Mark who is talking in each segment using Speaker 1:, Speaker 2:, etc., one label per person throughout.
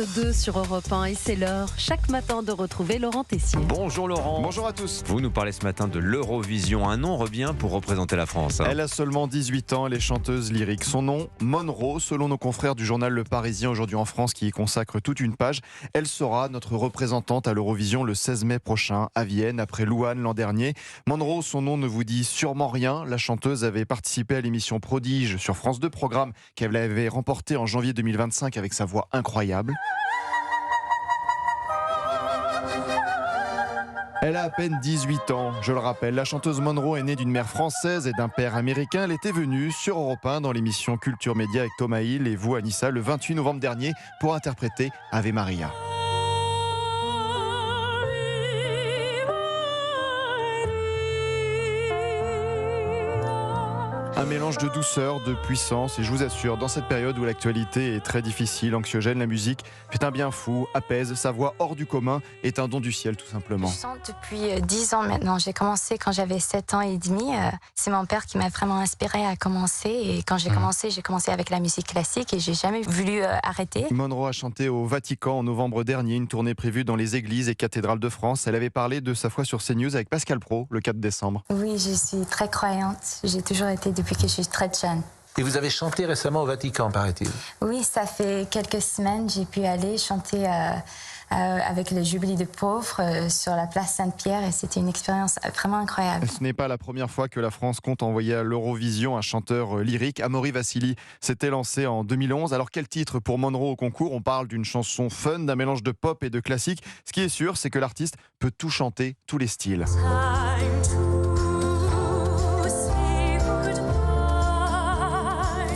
Speaker 1: 2 sur Europe 1 et c'est l'heure chaque matin de retrouver Laurent Tessier.
Speaker 2: Bonjour Laurent.
Speaker 3: Bonjour à tous.
Speaker 2: Vous nous parlez ce matin de l'Eurovision. Un nom revient pour représenter la France.
Speaker 3: Elle a seulement 18 ans, elle est chanteuse lyrique. Son nom, Monro, selon nos confrères du journal Le Parisien aujourd'hui en France qui y consacre toute une page. Elle sera notre représentante à l'Eurovision le 16 mai prochain à Vienne, après Louane l'an dernier. Monro, son nom ne vous dit sûrement rien. La chanteuse avait participé à l'émission Prodige sur France 2, programme qu'elle avait remporté en janvier 2025 avec sa voix incroyable. Elle a à peine 18 ans, je le rappelle. La chanteuse Monro est née d'une mère française et d'un père américain. Elle était venue sur Europe 1 dans l'émission Culture Média avec Thomas Hill et vous, Anissa, le 28 novembre dernier pour interpréter Ave Maria. Un mélange de douceur, de puissance et je vous assure, dans cette période où l'actualité est très difficile, anxiogène, la musique fait un bien fou, apaise, sa voix hors du commun est un don du ciel tout simplement.
Speaker 4: Je chante depuis 10 ans maintenant, j'ai commencé quand j'avais 7 ans et demi, c'est mon père qui m'a vraiment inspirée à commencer et quand j'ai commencé avec la musique classique et j'ai jamais voulu arrêter.
Speaker 3: Monro a chanté au Vatican en novembre dernier, une tournée prévue dans les églises et cathédrales de France. Elle avait parlé de sa foi sur CNews avec Pascal Praud le 4 décembre.
Speaker 4: Oui, je suis très croyante, j'ai toujours été depuis que je suis très jeune.
Speaker 5: Et vous avez chanté récemment au Vatican, paraît-il.
Speaker 4: Oui, ça fait quelques semaines, j'ai pu aller chanter avec le Jubilé de pauvres sur la place Saint-Pierre et c'était une expérience vraiment incroyable.
Speaker 3: Ce n'est pas la première fois que la France compte envoyer à l'Eurovision un chanteur lyrique. Amaury Vassili s'était lancé en 2011. Alors quel titre pour Monro au concours? On parle d'une chanson fun, d'un mélange de pop et de classique. Ce qui est sûr, c'est que l'artiste peut tout chanter, tous les styles.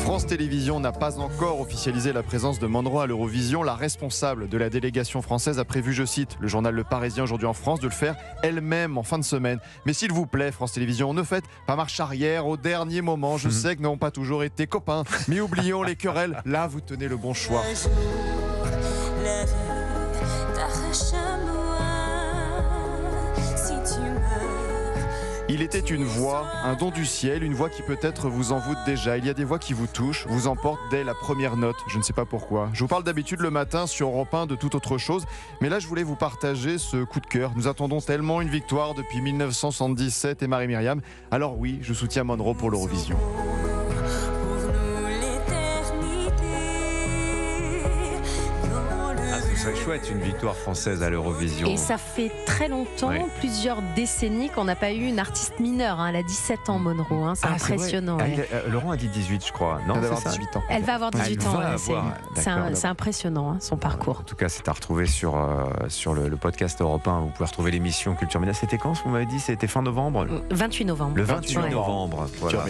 Speaker 3: France Télévisions n'a pas encore officialisé la présence de Monro à l'Eurovision. La responsable de la délégation française a prévu, je cite, le journal Le Parisien aujourd'hui en France, de le faire elle-même en fin de semaine. Mais s'il vous plaît, France Télévisions, ne faites pas marche arrière au dernier moment. Je sais que nous n'avons pas toujours été copains, mais oublions les querelles. Là, vous tenez le bon choix. Il était une voix, un don du ciel, une voix qui peut-être vous envoûte déjà. Il y a des voix qui vous touchent, vous emportent dès la première note. Je ne sais pas pourquoi. Je vous parle d'habitude le matin sur Europe 1 de toute autre chose. Mais là, je voulais vous partager ce coup de cœur. Nous attendons tellement une victoire depuis 1977 et Marie-Myriam. Alors oui, je soutiens Monro pour l'Eurovision.
Speaker 2: Ce serait chouette, une victoire française à l'Eurovision.
Speaker 1: Et ça fait très longtemps, plusieurs décennies qu'on n'a pas eu une artiste mineure. Elle a 17 ans, Monro. C'est impressionnant.
Speaker 2: Laurent a dit 18, je crois. Non,
Speaker 3: Elle va avoir 18 ans.
Speaker 1: Elle va avoir 18 ans. C'est impressionnant, son parcours.
Speaker 2: En tout cas, c'est à retrouver sur le podcast Europe 1. Vous pouvez retrouver l'émission Culture Média. C'était quand, vous m'avez dit? C'était fin novembre?
Speaker 1: 28 novembre.
Speaker 2: Le 28 novembre. Voilà.